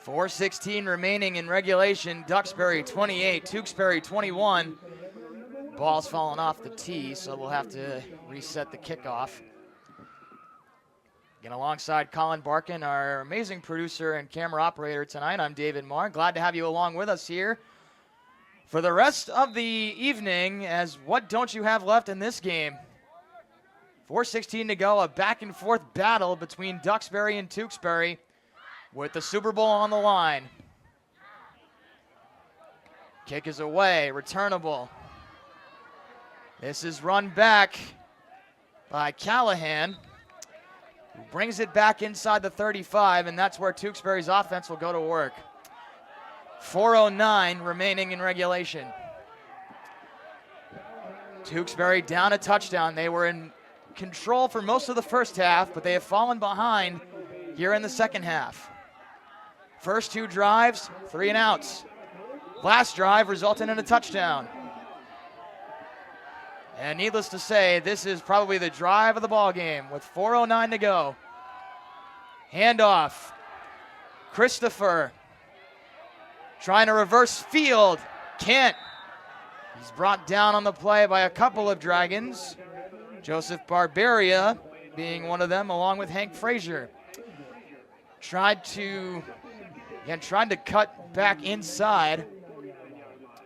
4:16 remaining in regulation. Duxbury 28, Tewksbury 21. Ball's falling off the tee, so we'll have to reset the kickoff. Again, alongside Colin Barkin, our amazing producer and camera operator tonight, I'm David Marr. Glad to have you along with us here for the rest of the evening, as what don't you have left in this game? 4:16 to go, a back-and-forth battle between Duxbury and Tewksbury with the Super Bowl on the line. Kick is away, returnable. This is run back by Callahan, who brings it back inside the 35, and that's where Tewksbury's offense will go to work. 4:09 remaining in regulation. Tewksbury down a touchdown. They were in control for most of the first half, but they have fallen behind here in the second half. First two drives, 3 and outs. Last drive resulted in a touchdown. And needless to say, this is probably the drive of the ball game with 4:09 to go. Handoff. Christopher trying to reverse field. Can't. He's brought down on the play by a couple of Dragons. Joseph Barbaria being one of them, along with Hank Frazier. Tried to cut back inside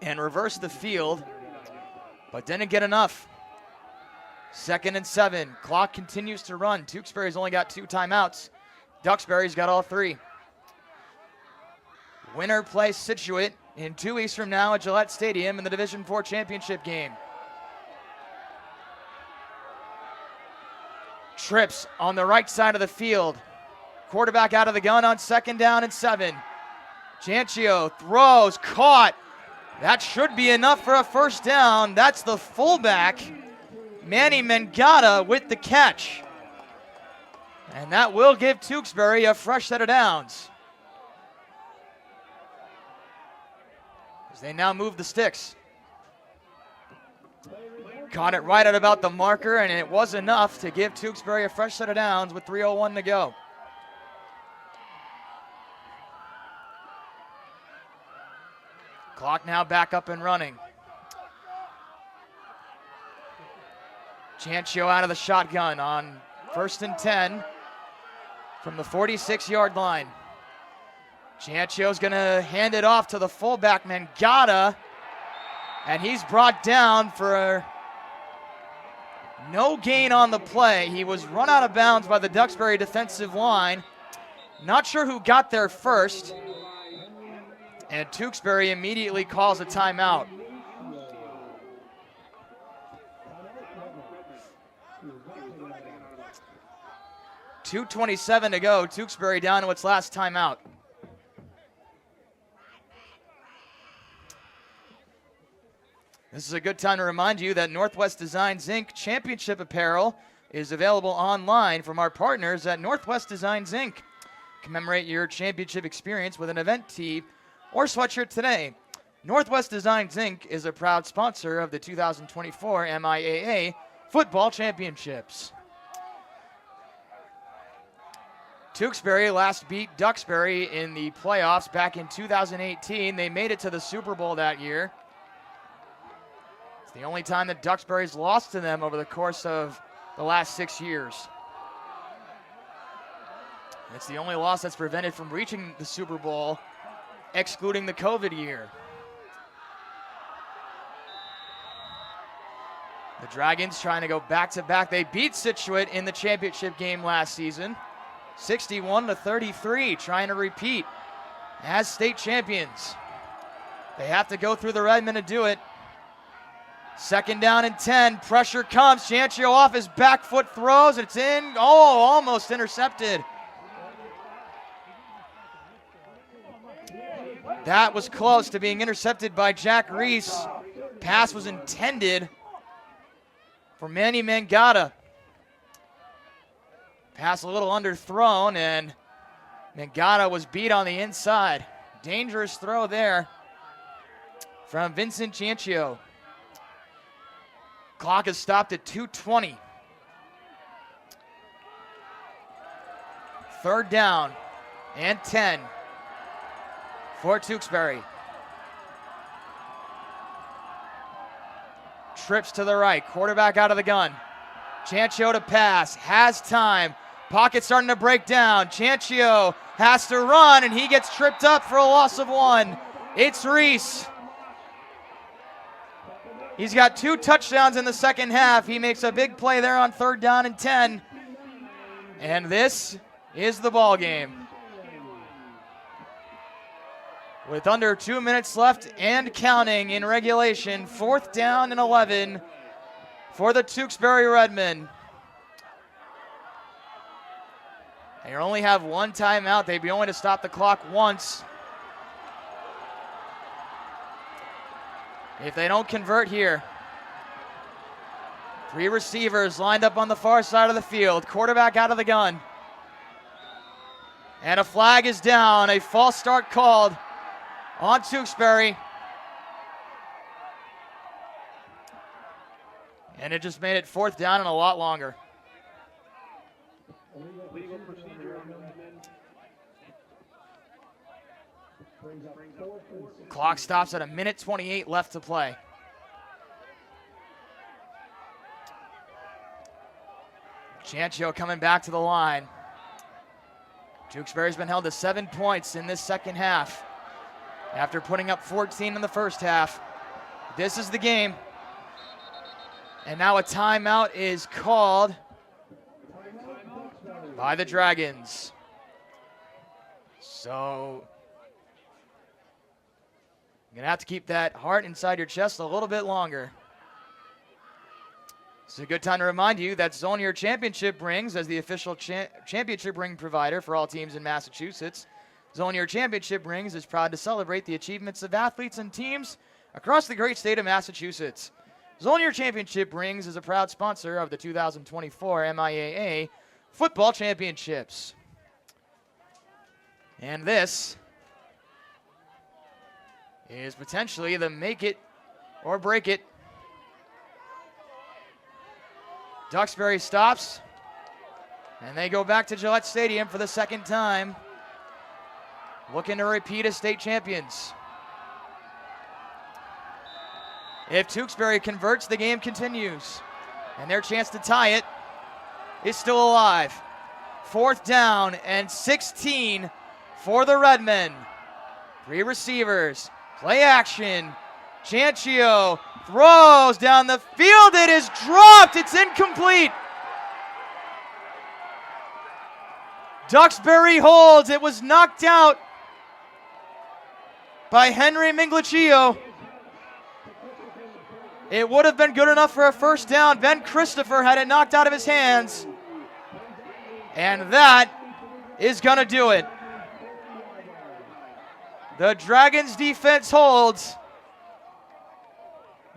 and reverse the field, but didn't get enough. 2nd and 7. Clock continues to run. Tewksbury's only got 2 timeouts. Duxbury's got all 3. Winner plays Scituate in 2 weeks from now at Gillette Stadium in the Division IV championship game. Trips on the right side of the field. Quarterback out of the gun on 2nd down and 7. Jancio throws, caught. That should be enough for a first down. That's the fullback, Manny Mangata, with the catch. And that will give Tewksbury a fresh set of downs, as they now move the sticks. Caught it right at about the marker, and it was enough to give Tewksbury a fresh set of downs with 3:01 to go. Clock now back up and running. Jancio out of the shotgun on 1st and 10 from the 46-yard line. Jancio's going to hand it off to the fullback, Mangata, and he's brought down for no gain on the play. He was run out of bounds by the Duxbury defensive line. Not sure who got there first, and Tewksbury immediately calls a timeout. .227 to go. Tewksbury down to its last timeout. This is a good time to remind you that Northwest Designs Inc. Championship Apparel is available online from our partners at Northwest Designs Inc. Commemorate your championship experience with an event tee or sweatshirt today. Northwest Designs Inc. is a proud sponsor of the 2024 MIAA Football Championships. Tewksbury last beat Duxbury in the playoffs back in 2018. They made it to the Super Bowl that year. It's the only time that Duxbury's lost to them over the course of the last 6 years. It's the only loss that's prevented from reaching the Super Bowl, excluding the COVID year. The Dragons trying to go back-to-back. They beat Scituate in the championship game last season, 61-33, trying to repeat as state champions. They have to go through the Redmen to do it. 2nd down and 10, pressure comes. Jancio off his back foot, throws, it's in. Oh, almost intercepted. That was close to being intercepted by Jack Reese. Pass was intended for Manny Mangata. Pass a little underthrown, and Mangata was beat on the inside. Dangerous throw there from Vincent Jancio. Clock is stopped at 2:20. 3rd down and 10. for Tewksbury. Trips to the right, quarterback out of the gun. Chancio to pass, has time. Pocket starting to break down. Chancio has to run, and he gets tripped up for a loss of 1. It's Reese. He's got 2 touchdowns in the second half. He makes a big play there on 3rd down and 10. And this is the ball game. With under 2 minutes left and counting in regulation, 4th down and 11 for the Tewksbury Redmen. They only have 1 timeout. They'd be only to stop the clock once. If they don't convert here. 3 receivers lined up on the far side of the field. Quarterback out of the gun. And a flag is down. A false start called on Tewksbury. And it just made it 4th down and a lot longer. Clock stops at 1:28 left to play. Chancio coming back to the line. Tewksbury's been held to 7 points in this second half after putting up 14 in the first half. This is the game. And now a timeout is called by the Dragons. So you're gonna have to keep that heart inside your chest a little bit longer. It's a good time to remind you that Zone Year Championship Rings, as the official championship ring provider for all teams in Massachusetts, Zone Year Championship Rings is proud to celebrate the achievements of athletes and teams across the great state of Massachusetts. Zone Year Championship Rings is a proud sponsor of the 2024 MIAA Football Championships. And this is potentially the make it or break it. Duxbury stops, and they go back to Gillette Stadium for the 2nd time, looking to repeat as state champions. If Tewksbury converts, the game continues, and their chance to tie it is still alive. 4th down and 16 for the Redmen. 3 receivers, play action. Chancio throws down the field. It is dropped. It's incomplete. Duxbury holds. It was knocked out by Henry Minglaccio. It would have been good enough for a 1st down. Ben Christopher had it knocked out of his hands. And that is going to do it. The Dragons defense holds.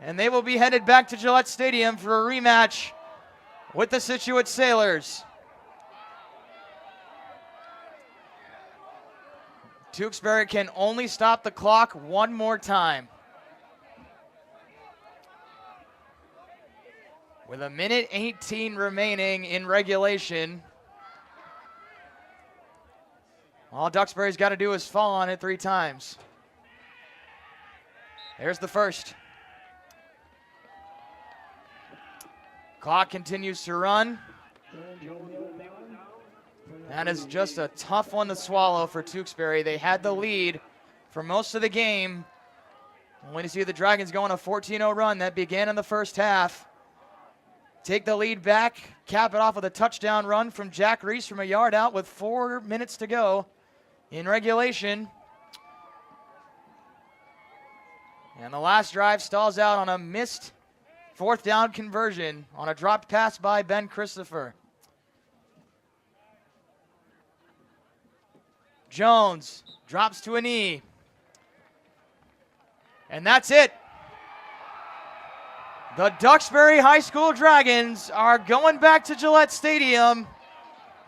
And they will be headed back to Gillette Stadium for a rematch with the Scituate Sailors. Tewksbury can only stop the clock 1 more time. With 1:18 remaining in regulation, all Duxbury's got to do is fall on it 3 times. There's the first. Clock continues to run. That is just a tough one to swallow for Tewksbury. They had the lead for most of the game. Only to see the Dragons go on a 14-0 run that began in the first half. Take the lead back, cap it off with a touchdown run from Jack Reese from a yard out with 4 minutes to go in regulation. And the last drive stalls out on a missed 4th down conversion on a dropped pass by Ben Christopher. Jones drops to a knee. And that's it. The Duxbury High School Dragons are going back to Gillette Stadium,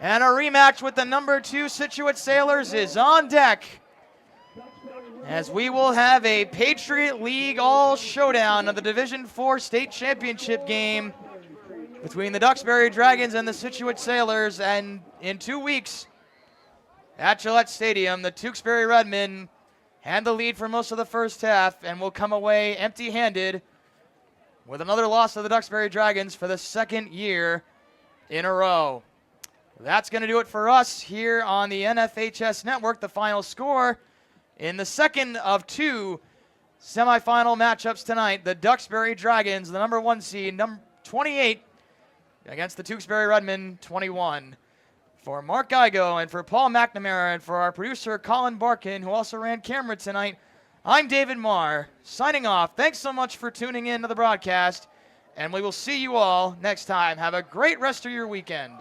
and a rematch with the number 2 Scituate Sailors is on deck, as we will have a Patriot League All Showdown of the Division IV State Championship game between the Duxbury Dragons and the Scituate Sailors. And in 2 weeks at Gillette Stadium, the Tewksbury Redmen had the lead for most of the first half and will come away empty-handed with another loss to the Duxbury Dragons for the second year in a row. That's going to do it for us here on the NFHS Network. The final score in the second of two semifinal matchups tonight, the Duxbury Dragons, the number 1 seed, number 28, against the Tewksbury Redmen, 21. For Mark Geigo and for Paul McNamara and for our producer Colin Barkin, who also ran camera tonight, I'm David Marr, signing off. Thanks so much for tuning in to the broadcast, and we will see you all next time. Have a great rest of your weekend.